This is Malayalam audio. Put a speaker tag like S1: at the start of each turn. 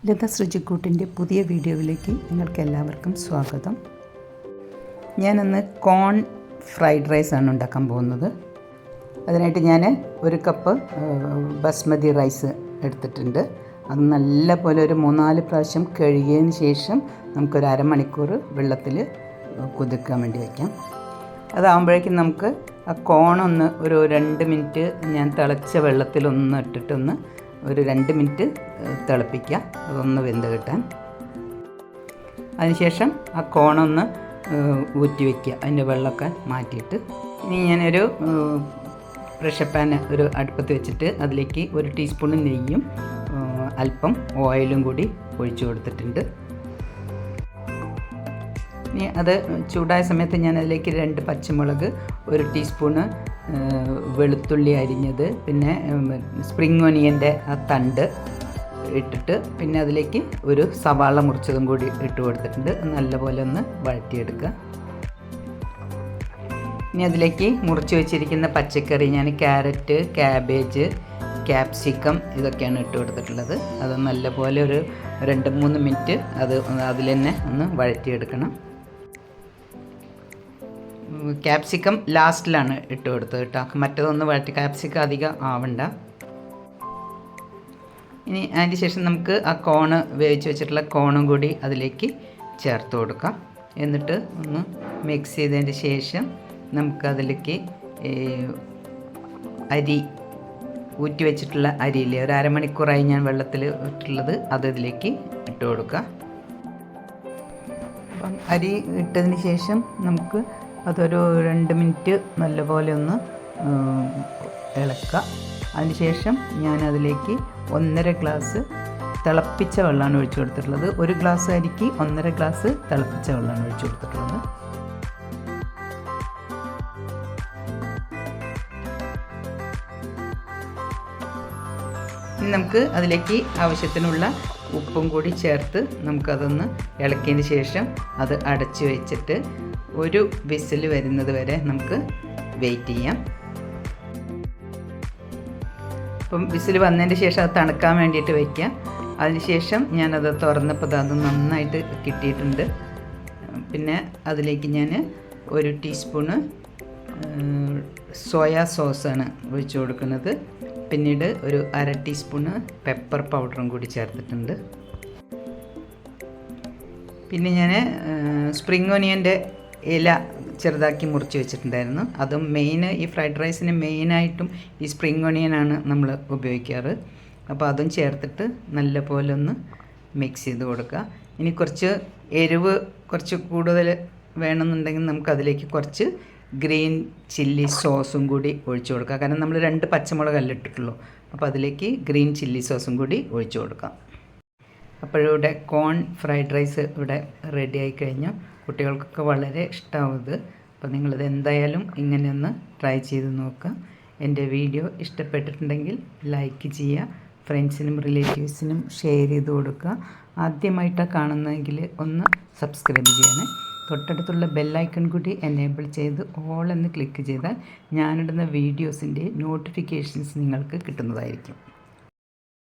S1: ലത ശ്രുചിക്കൂട്ടിൻ്റെ പുതിയ വീഡിയോയിലേക്ക് നിങ്ങൾക്ക് എല്ലാവർക്കും സ്വാഗതം. ഞാനിന്ന് കോൺ ഫ്രൈഡ് റൈസാണ് ഉണ്ടാക്കാൻ പോകുന്നത്. അതിനായിട്ട് ഞാൻ 1 കപ്പ് ബസ്മതി റൈസ് എടുത്തിട്ടുണ്ട്. അത് നല്ല പോലെ ഒരു 3-4 പ്രാവശ്യം കഴുകിയതിന് ശേഷം നമുക്കൊരു അരമണിക്കൂർ വെള്ളത്തിൽ കുതിർക്കാൻ വേണ്ടി വയ്ക്കാം. അതാകുമ്പോഴേക്കും നമുക്ക് ആ കോണൊന്ന് ഒരു 2 മിനിറ്റ് ഞാൻ തിളച്ച വെള്ളത്തിലൊന്ന് ഇട്ടിട്ടൊന്ന് ഒരു 2 മിനിറ്റ് തിളപ്പിക്കുക, അതൊന്ന് വെന്ത് കിട്ടാൻ. അതിനുശേഷം ആ കോണൊന്ന് ഊറ്റി വയ്ക്കുക, അതിൻ്റെ വെള്ളമൊക്കെ മാറ്റിയിട്ട്. ഇനി ഞാനൊരു പ്രഷർ പാൻ ഒരു അടുപ്പത്ത് വെച്ചിട്ട് അതിലേക്ക് 1 ടീസ്പൂൺ നെയ്യും അല്പം ഓയിലും കൂടി ഒഴിച്ചു കൊടുത്തിട്ടുണ്ട്. ഇനി അത് ചൂടായ സമയത്ത് ഞാൻ അതിലേക്ക് 2 പച്ചമുളക്, 1 ടീസ്പൂണ് വെളുത്തുള്ളി അരിഞ്ഞത്, പിന്നെ സ്പ്രിംഗ് ഒനിയൻ്റെ ആ തണ്ട് ഇട്ടിട്ട് പിന്നെ അതിലേക്ക് ഒരു സവാള മുറിച്ചതും കൂടി ഇട്ട് കൊടുത്തിട്ടുണ്ട്. നല്ലപോലെ ഒന്ന് വഴറ്റിയെടുക്കുക. ഇനി അതിലേക്ക് മുറിച്ച് വെച്ചിരിക്കുന്ന പച്ചക്കറി, ഞാൻ ക്യാരറ്റ്, ക്യാബേജ്, ക്യാപ്സിക്കം ഇതൊക്കെയാണ് ഇട്ട് കൊടുത്തിട്ടുള്ളത്. അത് നല്ലപോലെ ഒരു 2-3 മിനിറ്റ് അതിൽ തന്നെ ഒന്ന് വഴറ്റിയെടുക്കണം. ക്യാപ്സിക്കം ലാസ്റ്റിലാണ് ഇട്ട് കൊടുത്തത് കേട്ടോ, മറ്റതൊന്ന് വഴറ്റി, ക്യാപ്സിക്കം അധികം ആവണ്ട. ഇനി അതിന് ശേഷം നമുക്ക് ആ കോണ് വേവിച്ച് വെച്ചിട്ടുള്ള കോണും കൂടി അതിലേക്ക് ചേർത്ത് കൊടുക്കാം. എന്നിട്ട് ഒന്ന് മിക്സ് ചെയ്തതിന് ശേഷം നമുക്കതിലേക്ക് അരി ഊറ്റി വെച്ചിട്ടുള്ള അരിയില്ലേ, ഒരു അരമണിക്കൂറായി ഞാൻ വെള്ളത്തിൽ ഇട്ടുള്ളത്, അത് ഇതിലേക്ക് ഇട്ട് കൊടുക്കുക. അപ്പം അരി ഇട്ടതിന് ശേഷം നമുക്ക് അതൊരു 2 മിനിറ്റ് നല്ലപോലെ ഒന്ന് ഇളക്കുക. അതിനുശേഷം ഞാനതിലേക്ക് 1.5 ഗ്ലാസ് തിളപ്പിച്ച വെള്ളമാണ് ഒഴിച്ചു കൊടുത്തിട്ടുള്ളത്. 1 ഗ്ലാസ് അരിക്ക് 1.5 ഗ്ലാസ് തിളപ്പിച്ച വെള്ളമാണ് ഒഴിച്ചു കൊടുത്തിട്ടുള്ളത്. ഇനി നമുക്ക് അതിലേക്ക് ആവശ്യത്തിനുള്ള ഉപ്പും കൂടി ചേർത്ത് നമുക്കതൊന്ന് ഇളക്കിയതിന് ശേഷം അത് അടച്ച് വെച്ചിട്ട് ഒരു വിസിൽ വരുന്നത് വരെ നമുക്ക് വെയിറ്റ് ചെയ്യാം. അപ്പം വിസിൽ വന്നതിന് ശേഷം അത് തണുക്കാൻ വേണ്ടിയിട്ട് വയ്ക്കാം. അതിനുശേഷം ഞാനത് തുറന്നപ്പോൾ അത് നന്നായിട്ട് കിട്ടിയിട്ടുണ്ട്. പിന്നെ അതിലേക്ക് ഞാൻ 1 ടീസ്പൂണ് സോയാ സോസാണ് ഒഴിച്ചു കൊടുക്കുന്നത്. പിന്നീട് ഒരു 1/2 ടീസ്പൂണ് പെപ്പർ പൗഡറും കൂടി ചേർത്തിട്ടുണ്ട്. പിന്നെ ഞാൻ സ്പ്രിംഗ് ഒനിയൻ്റെ ഇല ചെറുതാക്കി മുറിച്ച് വെച്ചിട്ടുണ്ടായിരുന്നു. അതും ഈ ഫ്രൈഡ് റൈസിന് മെയിനായിട്ടും ഈ സ്പ്രിംഗ് ഒനിയനാണ് നമ്മൾ ഉപയോഗിക്കാറ്. അപ്പോൾ അതും ചേർത്തിട്ട് നല്ല പോലെ ഒന്ന് മിക്സ് ചെയ്ത് കൊടുക്കുക. ഇനി കുറച്ച് എരിവ് കുറച്ച് കൂടുതൽ വേണമെന്നുണ്ടെങ്കിൽ നമുക്കതിലേക്ക് കുറച്ച് ഗ്രീൻ ചില്ലി സോസും കൂടി ഒഴിച്ചു കൊടുക്കുക. കാരണം നമ്മൾ 2 പച്ചമുളകല്ലേ ഇട്ടിട്ടുള്ളൂ, അപ്പോൾ അതിലേക്ക് ഗ്രീൻ ചില്ലി സോസും കൂടി ഒഴിച്ചു കൊടുക്കാം. അപ്പോഴിവിടെ കോൺ ഫ്രൈഡ് റൈസ് ഇവിടെ റെഡി ആയി കഴിഞ്ഞു. കുട്ടികൾക്കൊക്കെ വളരെ ഇഷ്ടമാവും ഇത്. അപ്പോൾ നിങ്ങളിത് എന്തായാലും ഇങ്ങനെയൊന്ന് ട്രൈ ചെയ്ത് നോക്കുക. എൻ്റെ വീഡിയോ ഇഷ്ടപ്പെട്ടിട്ടുണ്ടെങ്കിൽ ലൈക്ക് ചെയ്യുക, ഫ്രണ്ട്സിനും റിലേറ്റീവ്സിനും ഷെയർ ചെയ്ത് കൊടുക്കുക. ആദ്യമായിട്ടാണ് കാണുന്നതെങ്കിൽ ഒന്ന് സബ്സ്ക്രൈബ് ചെയ്യണേ. തൊട്ടടുത്തുള്ള ബെല്ലൈക്കൺ കൂടി എനേബിൾ ചെയ്ത് ഓൾ എന്ന് ക്ലിക്ക് ചെയ്താൽ ഞാനിടുന്ന വീഡിയോസിൻ്റെ നോട്ടിഫിക്കേഷൻസ് നിങ്ങൾക്ക് കിട്ടുന്നതായിരിക്കും.